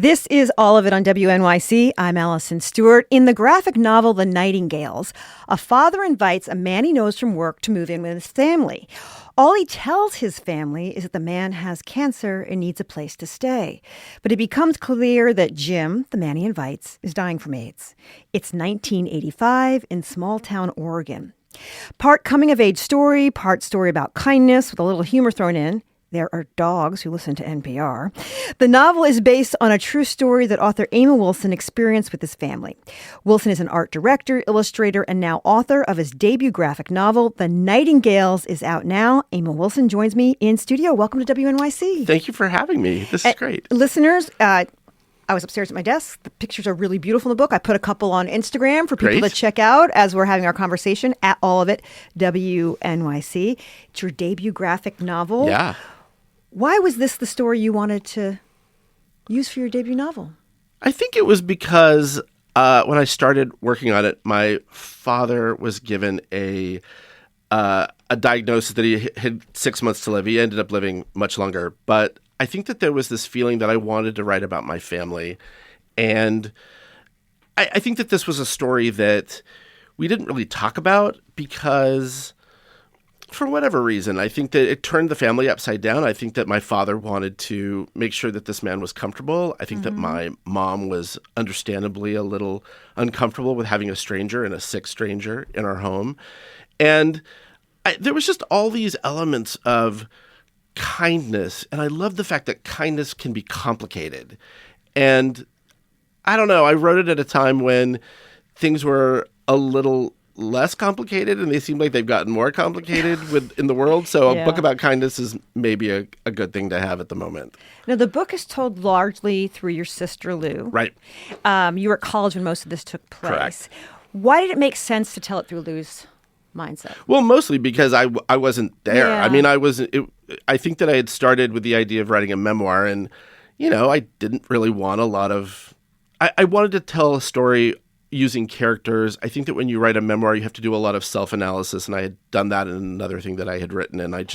This is All of It on WNYC. I'm Allison Stewart. In the graphic novel The Nightingales, a father invites a man he knows from work to move in with his family. All he tells his family is that the man has cancer and needs a place to stay. But it becomes clear that Jim, the man he invites, is dying from AIDS. It's 1985 in small-town Oregon. Part coming-of-age story, part story about kindness with a little humor thrown in. There are dogs who listen to NPR. The novel is based on a true story that author Emil Wilson experienced with his family. Wilson is an art director, illustrator, and now author of his debut graphic novel, The Nightingales, is out now. Emil Wilson joins me in studio. Welcome to WNYC. Thank you for having me. This is great. Listeners, I was upstairs at my desk. The pictures are really beautiful in the book. I put a couple on Instagram for people to check out as we're having our conversation at All of It, WNYC. It's your debut graphic novel. Yeah. Why was this the story you wanted to use for your debut novel? I think it was because when I started working on it, my father was given a diagnosis that he had 6 months to live. He ended up living much longer. But I think that there was this feeling that I wanted to write about my family. And I think that this was a story that we didn't really talk about because, for whatever reason, I think that it turned the family upside down. I think that my father wanted to make sure that this man was comfortable. I think that my mom was understandably a little uncomfortable with having a stranger and a sick stranger in our home. And there was just all these elements of kindness. And I love the fact that kindness can be complicated. And I don't know, I wrote it at a time when things were a little less complicated, and they seem like they've gotten more complicated in the world. So a book about kindness is maybe a good thing to have at the moment. Now, the book is told largely through your sister, Lou. Right. You were at college when most of this took place. Correct. Why did it make sense to tell it through Lou's mindset? Well, mostly because I wasn't there. Yeah. I mean, I think that I had started with the idea of writing a memoir, and, I didn't really want a lot of... I wanted to tell a story using characters. I think that when you write a memoir, you have to do a lot of self-analysis, and I had done that in another thing that I had written, and it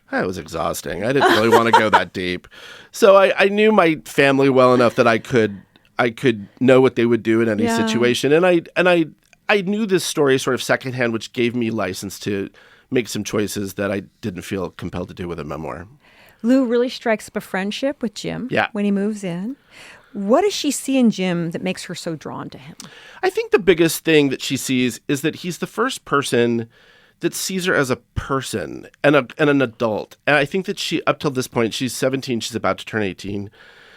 was exhausting. I didn't really want to go that deep. So I knew my family well enough that I could know what they would do in any situation, and I knew this story sort of secondhand, which gave me license to make some choices that I didn't feel compelled to do with a memoir. Lou really strikes up a friendship with Jim when he moves in. What does she see in Jim that makes her so drawn to him? I think the biggest thing that she sees is that he's the first person that sees her as a person and an adult. And I think that she, up till this point, she's 17, she's about to turn 18.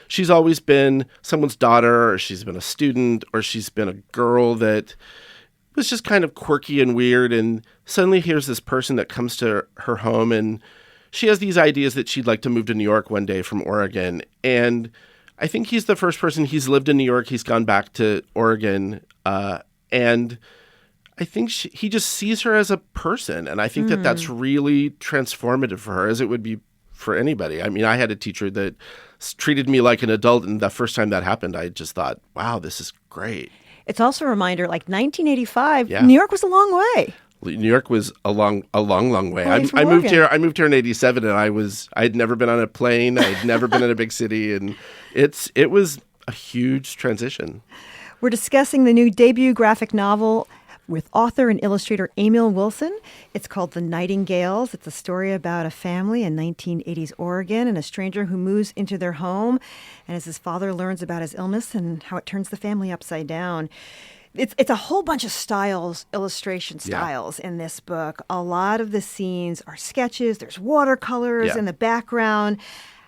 She's always been someone's daughter, or she's been a student, or she's been a girl that was just kind of quirky and weird. And suddenly here's this person that comes to her home, and she has these ideas that she'd like to move to New York one day from Oregon. And I think he's the first person. He's lived in New York. He's gone back to Oregon. And I think he just sees her as a person. And I think that that's really transformative for her, as it would be for anybody. I mean, I had a teacher that treated me like an adult. And the first time that happened, I just thought, wow, this is great. It's also a reminder, like 1985, New York was a long way. New York was a long way. I moved here in 87, and I had never been on a plane. I had never been in a big city, and it was a huge transition. We're discussing the new debut graphic novel with author and illustrator Emil Wilson. It's called The Nightingales. It's a story about a family in 1980s Oregon and a stranger who moves into their home, and as his father learns about his illness and how it turns the family upside down. It's a whole bunch of illustration styles in this book. A lot of the scenes are sketches. There's watercolors in the background.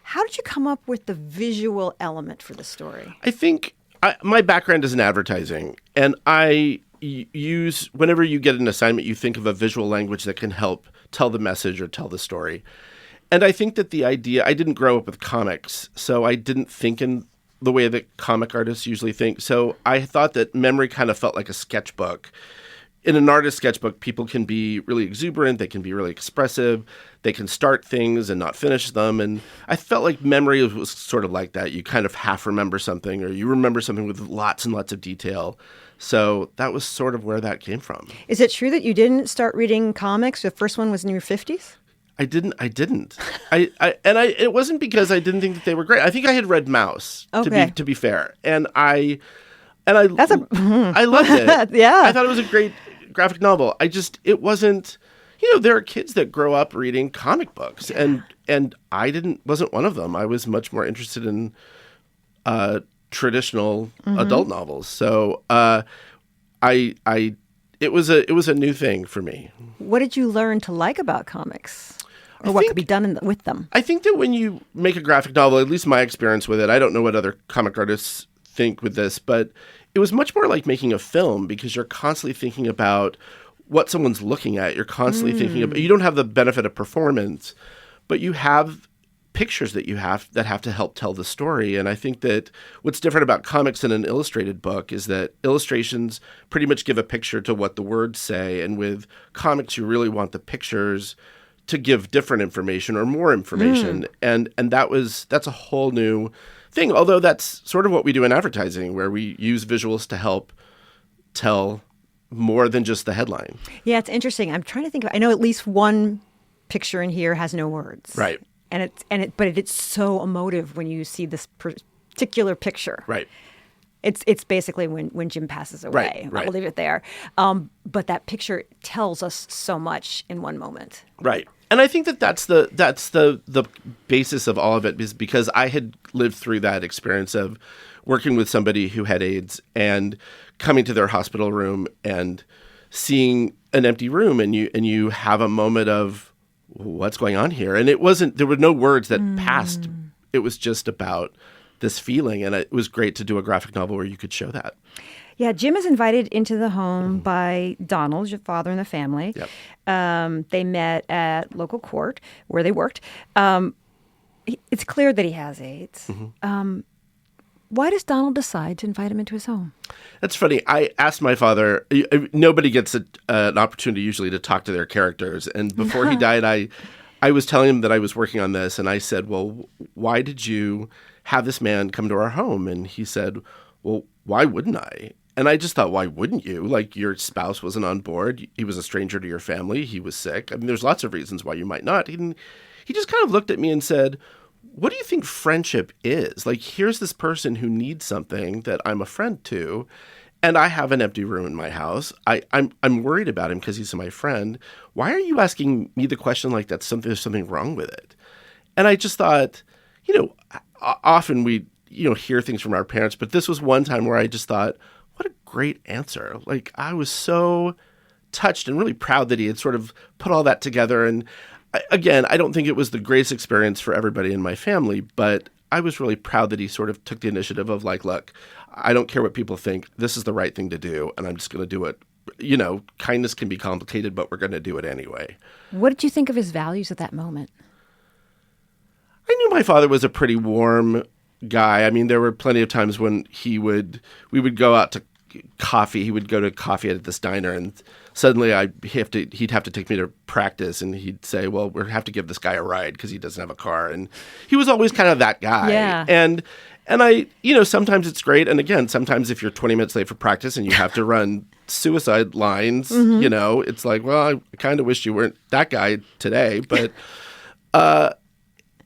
How did you come up with the visual element for the story? I think my background is in advertising, and I use, whenever you get an assignment, you think of a visual language that can help tell the message or tell the story. And I think that the idea, I didn't grow up with comics, so I didn't think in the way that comic artists usually think. So I thought that memory kind of felt like a sketchbook. In an artist sketchbook, people can be really exuberant. They can be really expressive. They can start things and not finish them. And I felt like memory was sort of like that. You kind of half remember something, or you remember something with lots and lots of detail. So that was sort of where that came from. Is it true that you didn't start reading comics? The first one was in your 50s? I didn't. It wasn't because I didn't think that they were great. I think I had read Mouse, Okay. to be fair. And I loved it. Yeah. I thought it was a great graphic novel. It wasn't, there are kids that grow up reading comic books, and I wasn't one of them. I was much more interested in traditional adult novels. So it was a new thing for me. What did you learn to like about comics? Or what could be done with them? I think that when you make a graphic novel, at least my experience with it, I don't know what other comic artists think with this, but it was much more like making a film, because you're constantly thinking about what someone's looking at. You're constantly thinking about, you don't have the benefit of performance, but you have pictures that have to help tell the story. And I think that what's different about comics than an illustrated book is that illustrations pretty much give a picture to what the words say. And with comics, you really want the pictures to give different information or more information. And that's a whole new thing. Although that's sort of what we do in advertising, where we use visuals to help tell more than just the headline. Yeah, it's interesting. I'm trying to think I know at least one picture in here has no words. Right. But it's so emotive when you see this particular picture. Right. It's basically when Jim passes away. Right. I'll leave it there. But that picture tells us so much in one moment. Right. And I think that's the basis of all of it, is because I had lived through that experience of working with somebody who had AIDS and coming to their hospital room and seeing an empty room, and you have a moment of, what's going on here? And there were no words that passed. It was just about this feeling. And it was great to do a graphic novel where you could show that. Yeah, Jim is invited into the home by Donald, your father in the family. Yep. They met at local court where they worked. It's clear that he has AIDS. Why does Donald decide to invite him into his home? That's funny. I asked my father, nobody gets an opportunity usually to talk to their characters. And before he died, I was telling him that I was working on this. And I said, well, why did you have this man come to our home? And he said, well, why wouldn't I? And I just thought, why wouldn't you? Like, your spouse wasn't on board. He was a stranger to your family. He was sick. I mean, there's lots of reasons why you might not. He just kind of looked at me and said, what do you think friendship is? Like, here's this person who needs something that I'm a friend to, and I have an empty room in my house. I'm worried about him because he's my friend. Why are you asking me the question like there's something wrong with it? And I just thought, often we, hear things from our parents, but this was one time where I just thought, what a great answer. Like, I was so touched and really proud that he had sort of put all that together. And again, I don't think it was the greatest experience for everybody in my family, but I was really proud that he sort of took the initiative of like, look, I don't care what people think. This is the right thing to do, and I'm just going to do it. Kindness can be complicated, but we're going to do it anyway. What did you think of his values at that moment? I knew my father was a pretty warm guy. I mean, there were plenty of times when we would go out to coffee. He would go to coffee at this diner, and suddenly he'd have to take me to practice, and he'd say, well, we'll have to give this guy a ride because he doesn't have a car. And he was always kind of that guy. Yeah. And I, sometimes it's great. And again, sometimes if you're 20 minutes late for practice and you have to run suicide lines, it's like, well, I kind of wish you weren't that guy today. But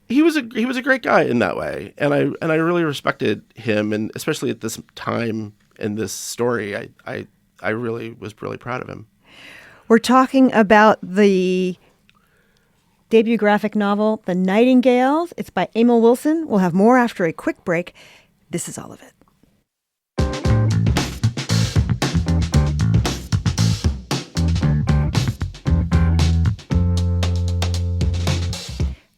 he was a great guy in that way. And I really respected him. And especially at this time in this story, I really was really proud of him. We're talking about the debut graphic novel, The Nightingales. It's by Emil Wilson. We'll have more after a quick break. This is all of it.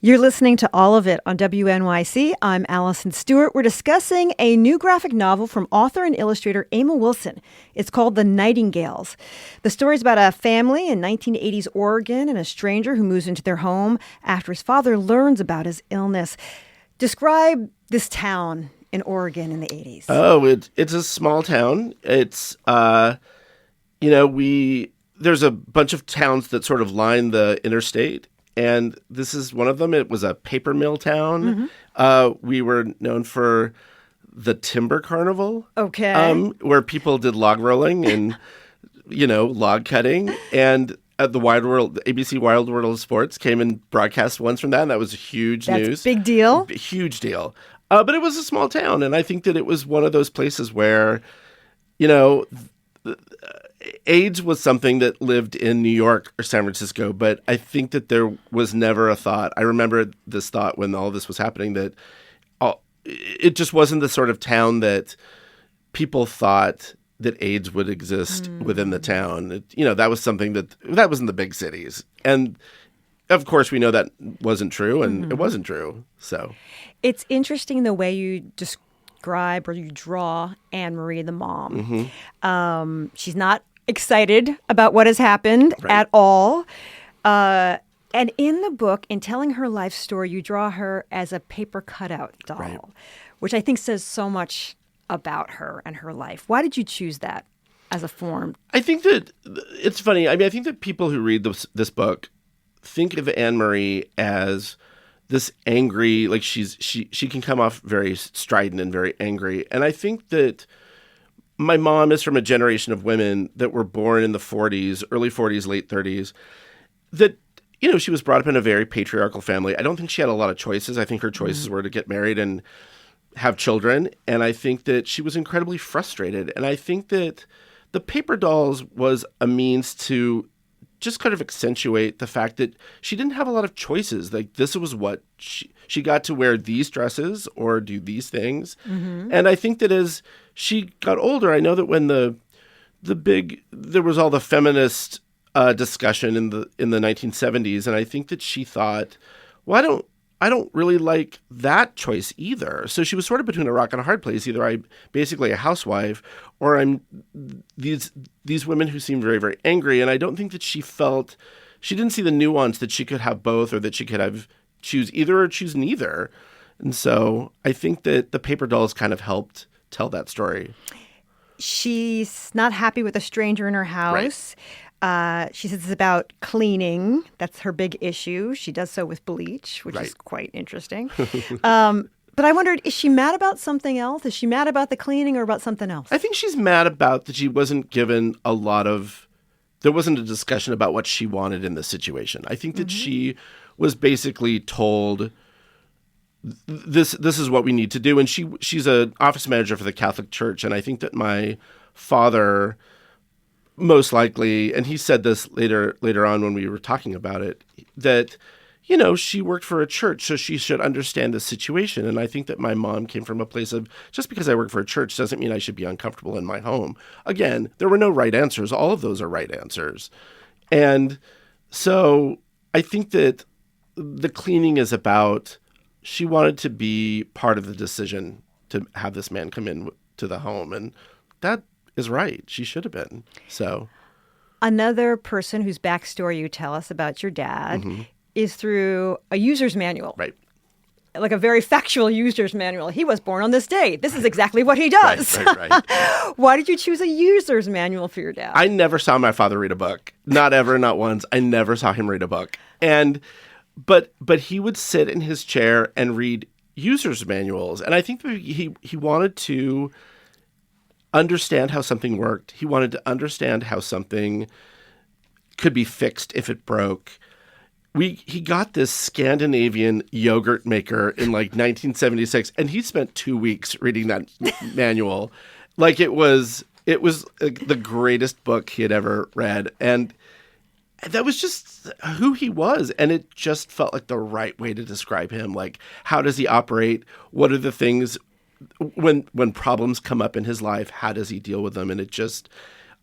You're listening to All of It on WNYC. I'm Allison Stewart. We're discussing a new graphic novel from author and illustrator Emil Wilson. It's called The Nightingales. The story is about a family in 1980s Oregon and a stranger who moves into their home after his father learns about his illness. Describe this town in Oregon in the 80s. Oh, it's a small town. It's, there's a bunch of towns that sort of line the interstate. And this is one of them. It was a paper mill town. We were known for the Timber Carnival. Okay. Where people did log rolling and, log cutting. And the Wild World, the ABC Wild World of Sports came and broadcast once from that, and that was huge news. Big deal. Huge deal. But it was a small town, and I think that it was one of those places where, you know, AIDS was something that lived in New York or San Francisco, but I think that there was never a thought. I remember this thought when all this was happening, that it just wasn't the sort of town that people thought that AIDS would exist within the town. That was something that was in the big cities. And of course, we know that wasn't true, and it wasn't true. So it's interesting the way you describe or you draw Anne Marie, the mom. She's not excited about what has happened at all. And in the book, in telling her life story, you draw her as a paper cutout doll, which I think says so much about her and her life. Why did you choose that as a form? I think that it's funny. I mean, I think that people who read this book think of Anne Marie as this angry, like she can come off very strident and very angry. And I think that my mom is from a generation of women that were born in the 40s, early 40s, late 30s, that, she was brought up in a very patriarchal family. I don't think she had a lot of choices. I think her choices were to get married and have children. And I think that she was incredibly frustrated. And I think that the paper dolls was a means to just kind of accentuate the fact that she didn't have a lot of choices. Like, this was what she got to wear these dresses or do these things. And I think that as she got older, I know that when there was all the feminist discussion in the 1970s, and I think that she thought, well, I don't really like that choice either. So she was sort of between a rock and a hard place. Either I'm basically a housewife, or I'm these women who seem very, very angry. And I don't think that she didn't see the nuance that she could have both, or that she could choose either or choose neither. And so I think that the paper dolls kind of helped tell that story. She's not happy with a stranger in her house. She says it's about cleaning. That's her big issue. She does so with bleach, which is quite interesting. But I wondered, is she mad about something else? Is she mad about the cleaning or about something else? I think she's mad about that she wasn't given there wasn't a discussion about what she wanted in this situation. I think that she was basically told, this is what we need to do. And she's an office manager for the Catholic Church. And I think that my father, most likely, and he said this later on when we were talking about it, that, she worked for a church, so she should understand the situation. And I think that my mom came from a place of, just because I work for a church doesn't mean I should be uncomfortable in my home. Again, there were no right answers. All of those are right answers. And so I think that the cleaning is about, she wanted to be part of the decision to have this man come in to the home. And that is right. She should have been. So another person whose backstory you tell us about your dad is through a user's manual. Right. Like a very factual user's manual. He was born on this day. This is exactly what he does. Right. Why did you choose a user's manual for your dad? I never saw my father read a book. Not ever, not once. I never saw him read a book. But he would sit in his chair and read user's manuals. And I think that he wanted to understand how something worked. He wanted to understand how something could be fixed if it broke. He got this Scandinavian yogurt maker in like 1976, and he spent 2 weeks reading that manual. Like it was the greatest book he had ever read. And that was just who he was. And it just felt like the right way to describe him. Like, how does he operate? What are the things when problems come up in his life, how does he deal with them? And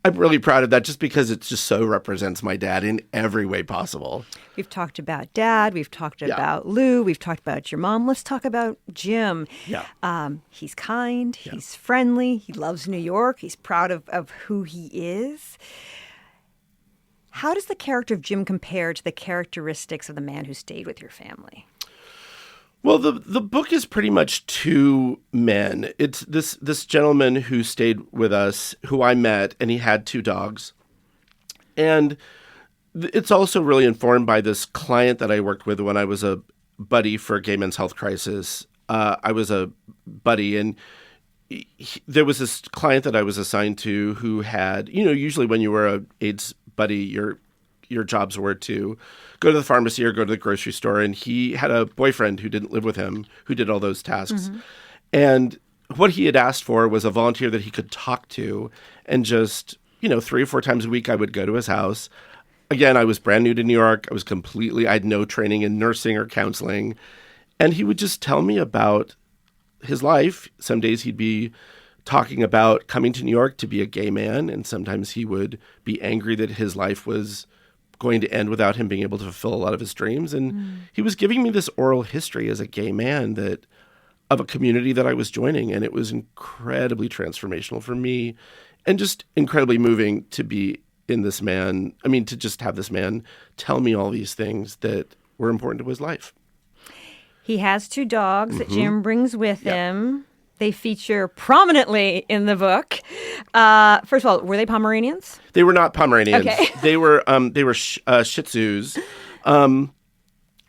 I'm really proud of that, just because it just so represents my dad in every way possible. We've talked about Dad. We've talked about Lou. We've talked about your mom. Let's talk about Jim. Yeah. He's kind. He's friendly. He loves New York. He's proud of who he is. How does the character of Jim compare to the characteristics of the man who stayed with your family? Well, the book is pretty much two men. It's this gentleman who stayed with us, who I met, and he had 2 dogs. And it's also really informed by this client that I worked with when I was a buddy for Gay Men's Health Crisis. I was a buddy, and there was this client that I was assigned to who had, usually when you were a AIDS buddy, you're your jobs were to go to the pharmacy or go to the grocery store. And he had a boyfriend who didn't live with him, who did all those tasks. And what he had asked for was a volunteer that he could talk to, and just, 3 or 4 times a week I would go to his house. Again, I was brand new to New York. I had no training in nursing or counseling. And he would just tell me about his life. Some days he'd be talking about coming to New York to be a gay man, and sometimes he would be angry that his life was going to end without him being able to fulfill a lot of his dreams. And he was giving me this oral history as a gay man of a community that I was joining, and it was incredibly transformational for me and just incredibly moving to be in this man. I mean, to just have this man tell me all these things that were important to his life. He has 2 dogs that Jim brings with him. They feature prominently in the book. First of all, were they Pomeranians? They were not Pomeranians. Okay. They were Shih Tzus.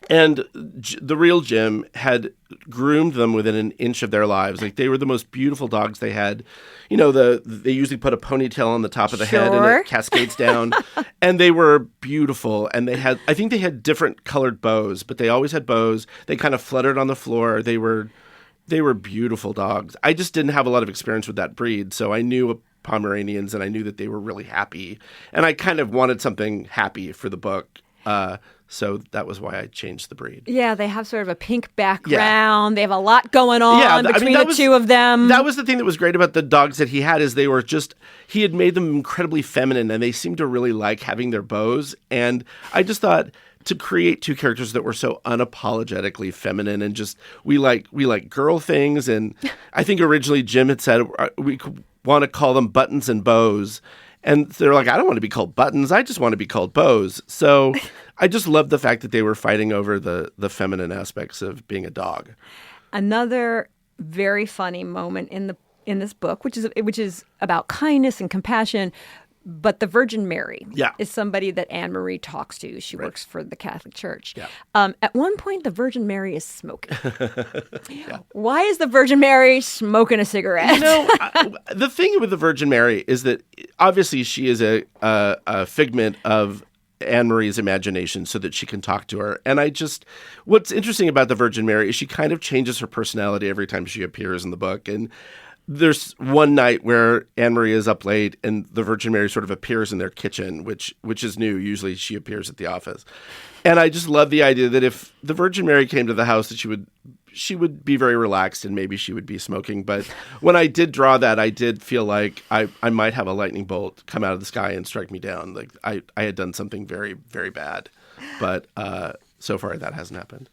And the real Jim had groomed them within an inch of their lives. Like, they were the most beautiful dogs they had. They usually put a ponytail on the top of the head and it cascades down. And they were beautiful. And I think they had different colored bows, but they always had bows. They kind of fluttered on the floor. They were beautiful dogs. I just didn't have a lot of experience with that breed. So I knew Pomeranians, and I knew that they were really happy. And I kind of wanted something happy for the book. So that was why I changed the breed. Yeah, they have sort of a pink background. Yeah. They have a lot going on between the 2 of them. That was the thing that was great about the dogs that he had, is he had made them incredibly feminine, and they seemed to really like having their bows. And I just thought, to create 2 characters that were so unapologetically feminine, and just we like girl things. And I think originally Jim had said we want to call them Buttons and Bows. And they're like, I don't want to be called Buttons. I just want to be called Bows. So I just loved the fact that they were fighting over the feminine aspects of being a dog. Another very funny moment in this book, which is about kindness and compassion, but the Virgin Mary is somebody that Anne Marie talks to. She works for the Catholic Church. Yeah. At one point, the Virgin Mary is smoking. Why is the Virgin Mary smoking a cigarette? The thing with the Virgin Mary is that obviously she is a figment of Anne Marie's imagination so that she can talk to her. And what's interesting about the Virgin Mary is she kind of changes her personality every time she appears in the book. And there's one night where Anne Marie is up late and the Virgin Mary sort of appears in their kitchen, which is new. Usually she appears at the office. And I just love the idea that if the Virgin Mary came to the house, that she would be very relaxed, and maybe she would be smoking. But when I did draw that, I did feel like I might have a lightning bolt come out of the sky and strike me down. Like I had done something very, very bad. But so far that hasn't happened.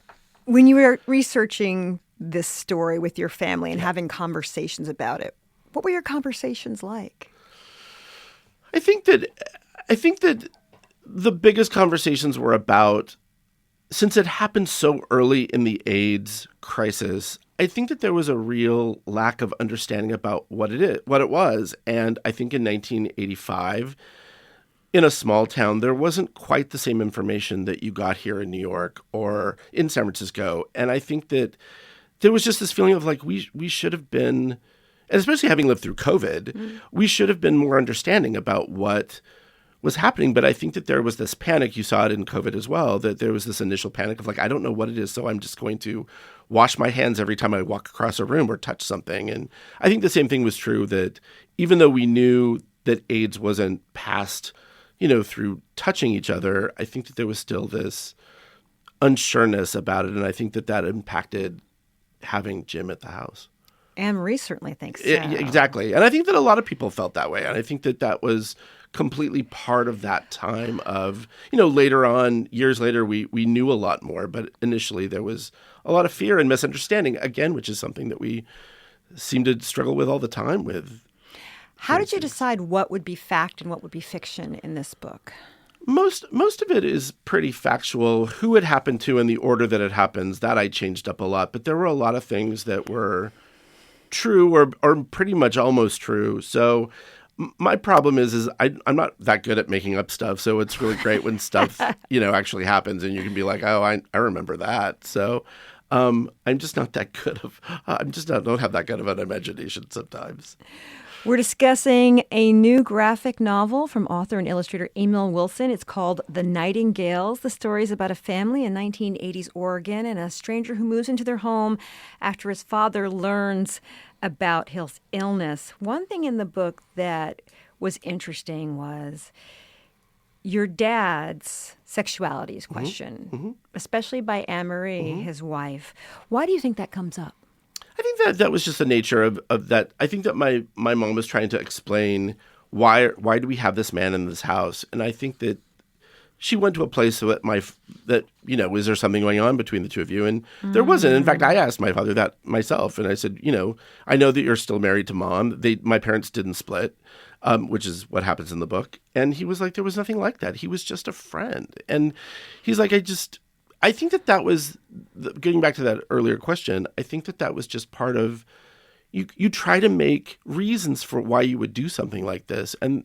When you were researching this story with your family and having conversations about it, what were your conversations like? I think that the biggest conversations were about, since it happened so early in the AIDS crisis, I think that there was a real lack of understanding about what it was. And I think in 1985, in a small town, there wasn't quite the same information that you got here in New York or in San Francisco. And I think that there was just this feeling of like we should have been, and especially having lived through COVID, we should have been more understanding about what was happening. But I think that there was this panic. You saw it in COVID as well, that there was this initial panic of like, I don't know what it is, so I'm just going to wash my hands every time I walk across a room or touch something. And I think the same thing was true, that even though we knew that AIDS wasn't passed, through touching each other, I think that there was still this unsureness about it. And I think that impacted having Jim at the house. Anne Marie certainly thinks so. Exactly. And I think that a lot of people felt that way. And I think that was completely part of that time of, later on, years later, we knew a lot more. But initially there was a lot of fear and misunderstanding, again, which is something that we seem to struggle with all the time with. How did you decide what would be fact and what would be fiction in this book? Most of it is pretty factual. Who it happened to and the order that it happens, that I changed up a lot. But there were a lot of things that were true or pretty much almost true. So my problem is I'm not that good at making up stuff. So it's really great when stuff, actually happens and you can be like, oh, I remember that. So I'm just not that good don't have that good of an imagination sometimes. We're discussing a new graphic novel from author and illustrator Emil Wilson. It's called The Nightingales. The story is about a family in 1980s Oregon and a stranger who moves into their home after his father learns about his illness. One thing in the book that was interesting was your dad's sexuality is questioned, especially by Anne-Marie, his wife. Why do you think that comes up? I think that was just the nature of that. I think that my mom was trying to explain why do we have this man in this house, and I think that she went to a place that was there something going on between the two of you, and there wasn't. In fact, I asked my father that myself, and I said, I know that you're still married to Mom. My parents didn't split, which is what happens in the book, and he was like, there was nothing like that. He was just a friend, and he's like, I think that was, getting back to that earlier question, I think that was just part of, you try to make reasons for why you would do something like this. And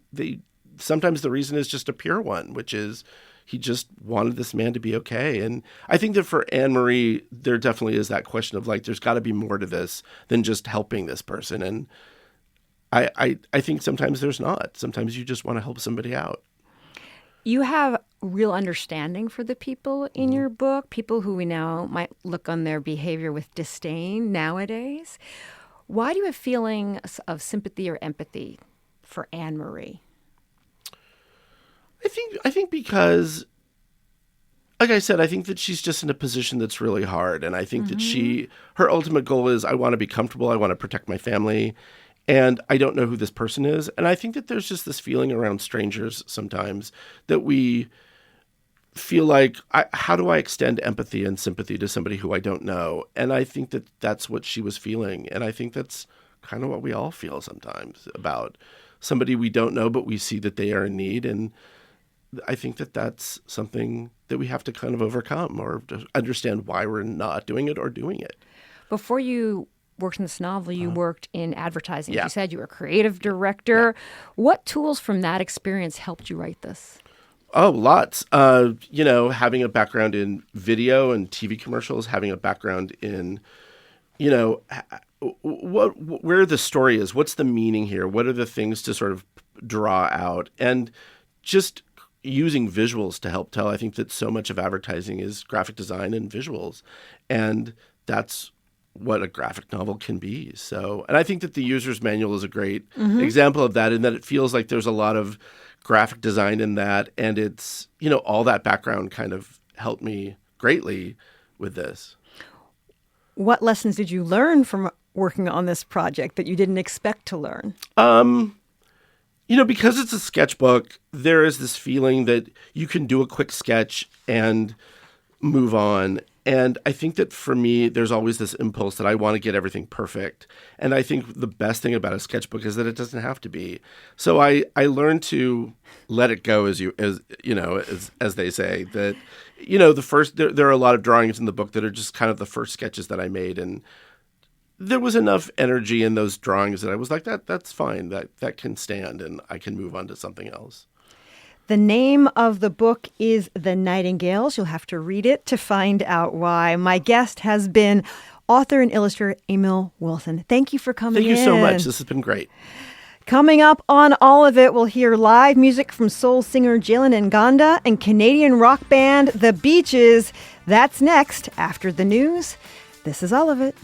sometimes the reason is just a pure one, which is he just wanted this man to be okay. And I think that for Anne-Marie, there definitely is that question of like, there's got to be more to this than just helping this person. And I think sometimes there's not. Sometimes you just want to help somebody out. You have real understanding for the people in your book, people who we now might look on their behavior with disdain nowadays. Why do you have feelings of sympathy or empathy for Anne-Marie? I think because, like I said, I think that she's just in a position that's really hard. And I think that her ultimate goal is, I want to be comfortable. I want to protect my family. And I don't know who this person is. And I think that there's just this feeling around strangers sometimes that we feel like, how do I extend empathy and sympathy to somebody who I don't know? And I think that that's what she was feeling. And I think that's kind of what we all feel sometimes about somebody we don't know, but we see that they are in need. And I think that that's something that we have to kind of overcome or to understand why we're not doing it or doing it. Before you worked in this novel, you worked in advertising. Yeah. You said you were a creative director. Yeah. What tools from that experience helped you write this? Oh, lots. Having a background in video and TV commercials, having a background in, where the story is, what's the meaning here? What are the things to sort of draw out? And just using visuals to help tell. I think that so much of advertising is graphic design and visuals. And that's what a graphic novel can be. So, and I think that the user's manual is a great example of that, in that it feels like there's a lot of graphic design in that. And it's, all that background kind of helped me greatly with this. What lessons did you learn from working on this project that you didn't expect to learn? Because it's a sketchbook, there is this feeling that you can do a quick sketch and move on. And I think that for me, there's always this impulse that I want to get everything perfect. And I think the best thing about a sketchbook is that it doesn't have to be. So I learned to let it go, as they say. That there are a lot of drawings in the book that are just kind of the first sketches that I made, and there was enough energy in those drawings that I was like, that's fine, that can stand, and I can move on to something else. The name of the book is The Nightingales. You'll have to read it to find out why. My guest has been author and illustrator Emil Wilson. Thank you for coming in. Thank you so much. This has been great. Coming up on All of It, we'll hear live music from soul singer Jalen Nganda and Canadian rock band The Beaches. That's next after the news. This is All of It.